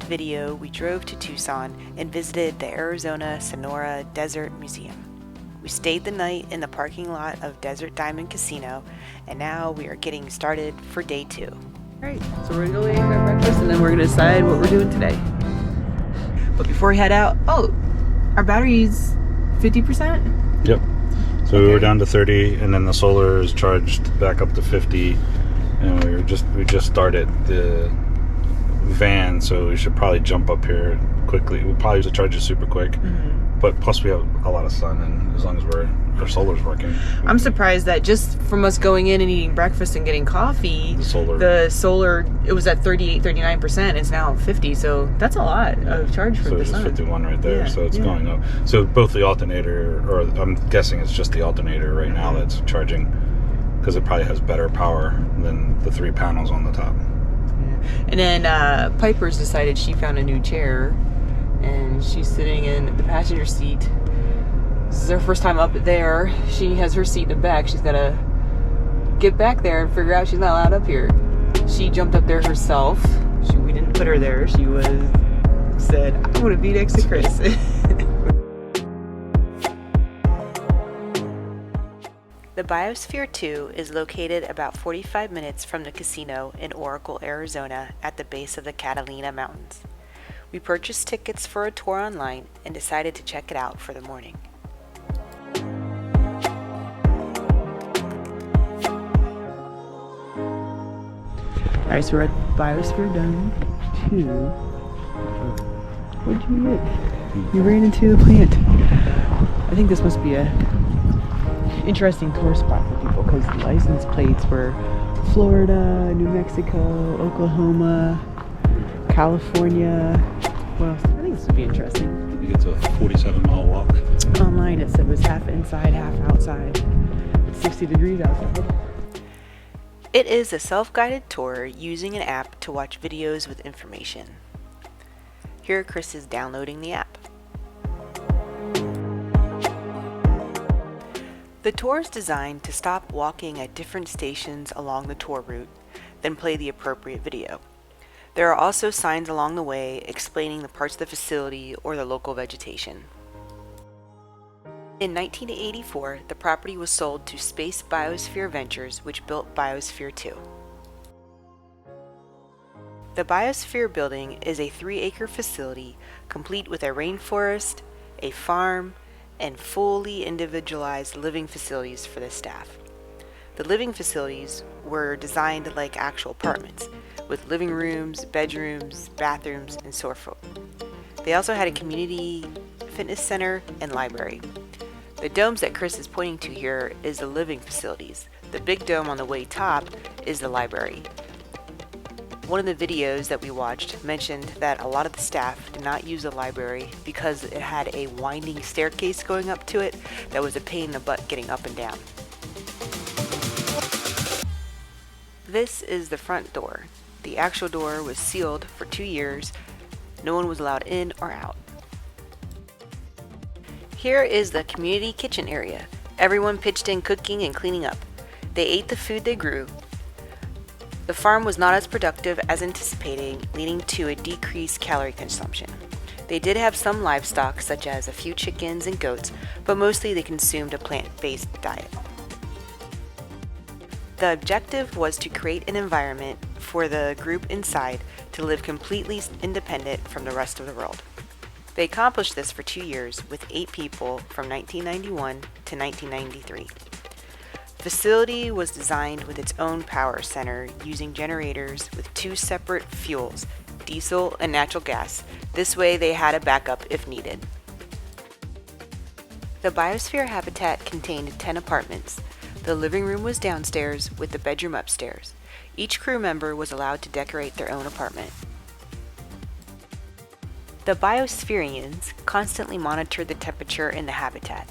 video, we drove to Tucson and visited the Arizona Sonora Desert Museum. We stayed the night in the parking lot of Desert Diamond Casino, and now we are getting started for day 2. Alright, so we're gonna go eat our breakfast and then we're gonna decide what we're doing today. But before we head out, our battery's 50%? Yep. So we were down to 30, and then the solar is charged back up to 50, and we just started the van, so we should probably jump up here quickly. We'll probably just charge it super quick, but plus we have a lot of sun, and as long as our solar's working. I'm surprised that just from us going in and eating breakfast and getting coffee, the solar, it was at 39%. It's now 50, so that's a lot of charge for the sun. So it's 51 right there, so it's going up. So both the alternator, or I'm guessing it's just the alternator right now that's charging, because it probably has better power than the 3 panels on the top. And then Piper's decided she found a new chair, and she's sitting in the passenger seat. This is her first time up there. She has her seat in the back. She's got to get back there and figure out she's not allowed up here. She jumped up there herself. We didn't put her there. She said, I want to be next to Chris. The Biosphere 2 is located about 45 minutes from the casino in Oracle, Arizona, at the base of the Catalina Mountains. We purchased tickets for a tour online and decided to check it out for the morning. Alright, so we're at Biosphere Dome 2. What'd you get? You ran into the plant. I think this must be a interesting tour spot for people, because the license plates were Florida, New Mexico, Oklahoma, California. Well, I think this would be interesting. I think it's a 47-mile walk. Online it said it was half inside, half outside. It's 60 degrees outside. It is a self-guided tour using an app to watch videos with information. Here Chris is downloading the app. The tour is designed to stop walking at different stations along the tour route, then play the appropriate video. There are also signs along the way explaining the parts of the facility or the local vegetation. In 1984, the property was sold to Space Biosphere Ventures, which built Biosphere 2. The Biosphere building is a 3-acre facility complete with a rainforest, a farm, and fully individualized living facilities for the staff. The living facilities were designed like actual apartments, with living rooms, bedrooms, bathrooms, and so forth. They also had a community fitness center and library. The domes that Chris is pointing to here is the living facilities. The big dome on the way top is the library. One of the videos that we watched mentioned that a lot of the staff did not use the library because it had a winding staircase going up to it that was a pain in the butt getting up and down. This is the front door. The actual door was sealed for 2 years. No one was allowed in or out. Here is the community kitchen area. Everyone pitched in cooking and cleaning up. They ate the food they grew. The farm was not as productive as anticipating, leading to a decreased calorie consumption. They did have some livestock, such as a few chickens and goats, but mostly they consumed a plant-based diet. The objective was to create an environment for the group inside to live completely independent from the rest of the world. They accomplished this for 2 years with 8 people from 1991 to 1993. The facility was designed with its own power center using generators with 2 separate fuels, diesel and natural gas. This way they had a backup if needed. The Biosphere habitat contained 10 apartments. The living room was downstairs with the bedroom upstairs. Each crew member was allowed to decorate their own apartment. The Biosphereans constantly monitored the temperature in the habitat.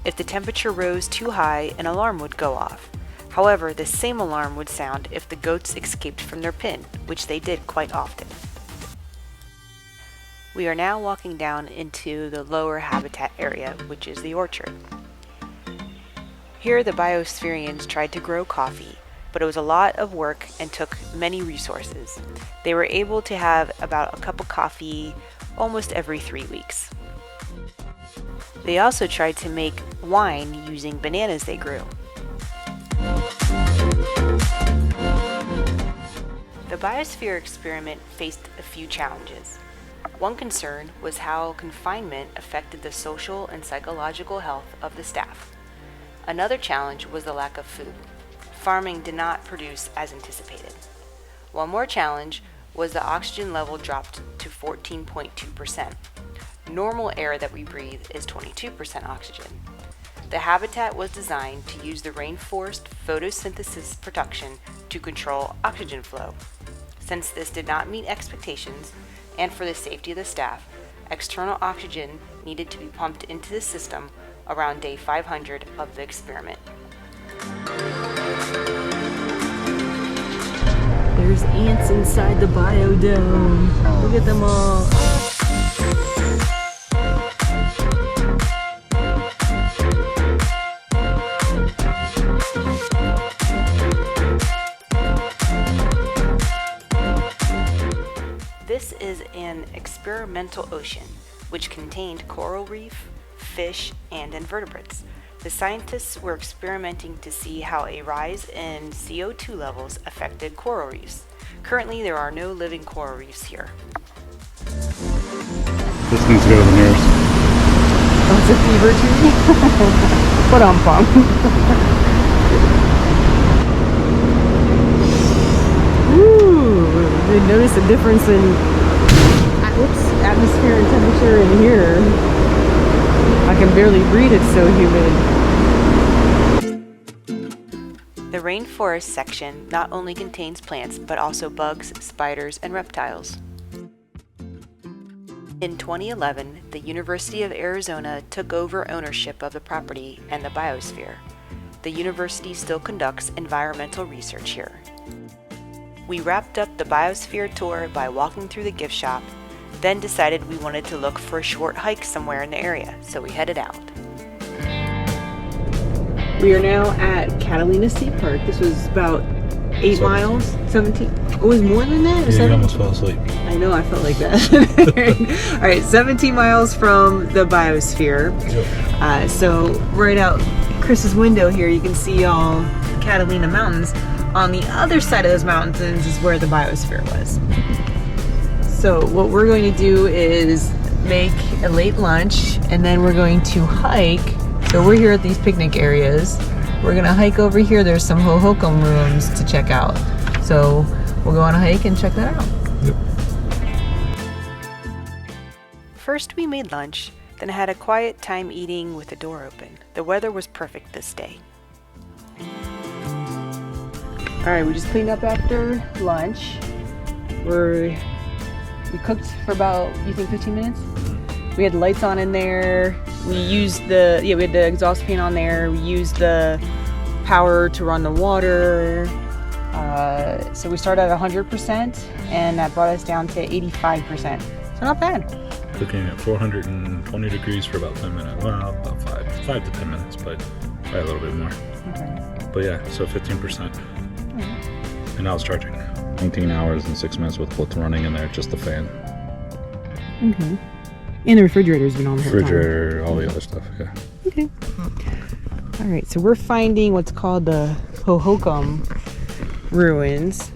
If the temperature rose too high, an alarm would go off. However, the same alarm would sound if the goats escaped from their pen, which they did quite often. We are now walking down into the lower habitat area, which is the orchard. Here the Biosphereans tried to grow coffee. but it was a lot of work and took many resources. They were able to have about a cup of coffee almost every 3 weeks. They also tried to make wine using bananas they grew. The Biosphere experiment faced a few challenges. One concern was how confinement affected the social and psychological health of the staff. Another challenge was the lack of food. Farming did not produce as anticipated. One more challenge was the oxygen level dropped to 14.2%. Normal air that we breathe is 22% oxygen. The habitat was designed to use the rainforest photosynthesis production to control oxygen flow. Since this did not meet expectations, and for the safety of the staff, external oxygen needed to be pumped into the system around day 500 of the experiment. There's ants inside the biodome. Look at them all. This is an experimental ocean, which contained coral reef, fish, and invertebrates. The scientists were experimenting to see how a rise in CO2 levels affected coral reefs. Currently, there are no living coral reefs here. This needs to go to the nurse. Oh, it's a fever tree? Ooh, you notice a difference in atmosphere and temperature in here. I can barely breathe, it's so humid. The rainforest section not only contains plants, but also bugs, spiders, and reptiles. In 2011, the University of Arizona took over ownership of the property and the biosphere. The university still conducts environmental research here. We wrapped up the biosphere tour by walking through the gift shop, then decided we wanted to look for a short hike somewhere in the area, so we headed out. We are now at Catalina State Park. This was about 8 miles, 17. It was more than that? Yeah, you almost fell asleep. I know, I felt like that. All right, 17 miles from the biosphere. Yep. So right out Chris's window here, you can see all Catalina mountains. On the other side of those mountains is where the biosphere was. So what we're going to do is make a late lunch, and then we're going to hike. So we're here at these picnic areas. We're gonna hike over here. There's some Hohokam ruins to check out. So we'll go on a hike and check that out. Yep. First we made lunch, then had a quiet time eating with the door open. The weather was perfect this day. All right, we just cleaned up after lunch. We cooked for about, you think 15 minutes? We had lights on in there. We had the exhaust fan on there. We used the power to run the water. So we started at 100%, and that brought us down to 85%. So not bad. Cooking at 420 degrees for about 10 minutes. Well, about 5 to 10 minutes, but probably a little bit more. Okay. But yeah, so 15%. And now it's charging. 19 hours and 6 minutes with both running in there, just the fan. Okay. And the refrigerator's been on the whole time. Refrigerator, all the other stuff, yeah. Okay. All right, so we're finding what's called the Hohokam ruins.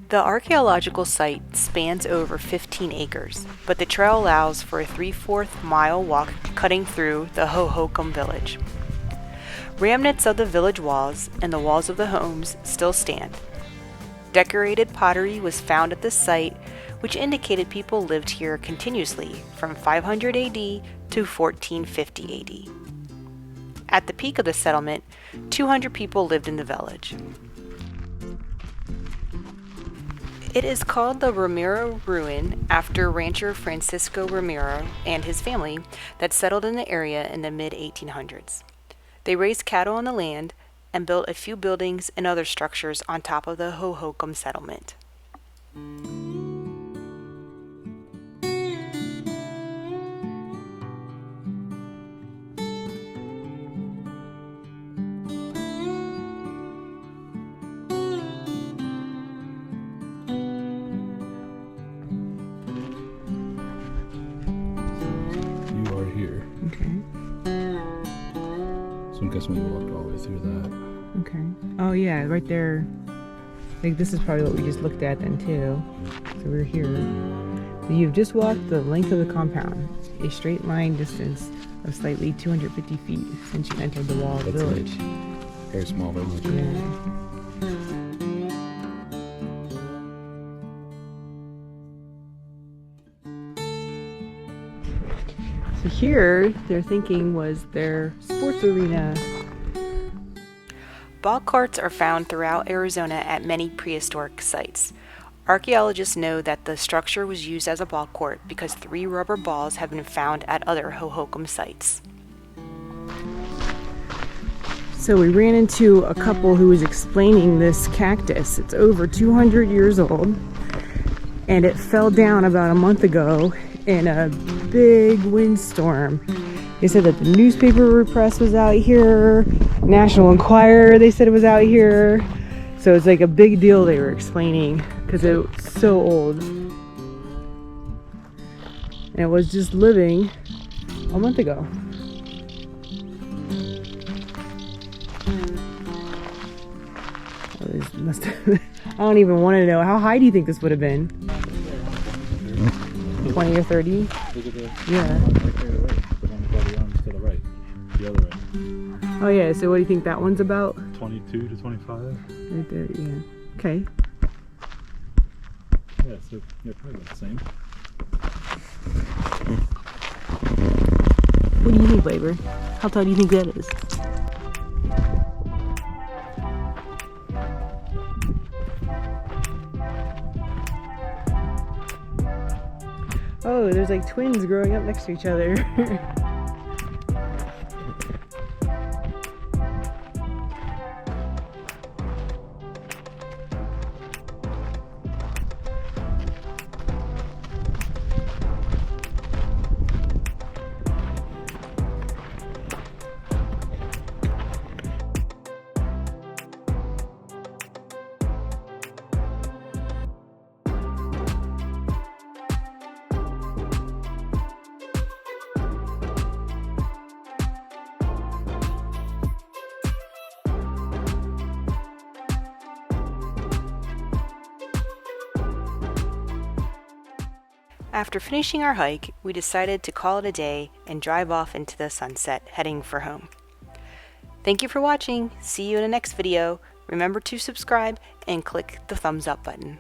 The archaeological site spans over 15 acres, but the trail allows for a 3/4 mile walk cutting through the Hohokam village. Remnants of the village walls and the walls of the homes still stand. Decorated pottery was found at the site, which indicated people lived here continuously from 500 AD to 1450 AD. At the peak of the settlement, 200 people lived in the village. It is called the Ramiro Ruin after rancher Francisco Ramiro and his family that settled in the area in the mid-1800s. They raised cattle on the land and built a few buildings and other structures on top of the Hohokam settlement. guess we walked all the way through that. Okay. Oh yeah, right there. Like this is probably what we just looked at then too. So we're here. So you've just walked the length of the compound, a straight line distance of slightly 250 feet since you entered the walled village. Very small village. Yeah. So here, their thinking was their sports arena. Ball courts are found throughout Arizona at many prehistoric sites. Archaeologists know that the structure was used as a ball court because 3 rubber balls have been found at other Hohokam sites. So we ran into a couple who was explaining this cactus. It's over 200 years old, and it fell down about a month ago in a big windstorm. They said that the newspaper press was out here, National Enquirer, they said it was out here. So it's like a big deal, they were explaining, because it's so old. And it was just living a month ago. Must have, I don't even want to know. How high do you think this would have been? 20 or 30? Look at the, Yeah. right there to the right. The one by the arms to the right. The other way. Oh yeah, so what do you think that one's about? 22 to 25. Right there, yeah. Okay. Yeah, so yeah, probably about the same. What do you think, Labor? How tall do you think that is? Oh, there's like twins growing up next to each other. After finishing our hike, we decided to call it a day and drive off into the sunset, heading for home. Thank you for watching. See you in the next video. Remember to subscribe and click the thumbs up button.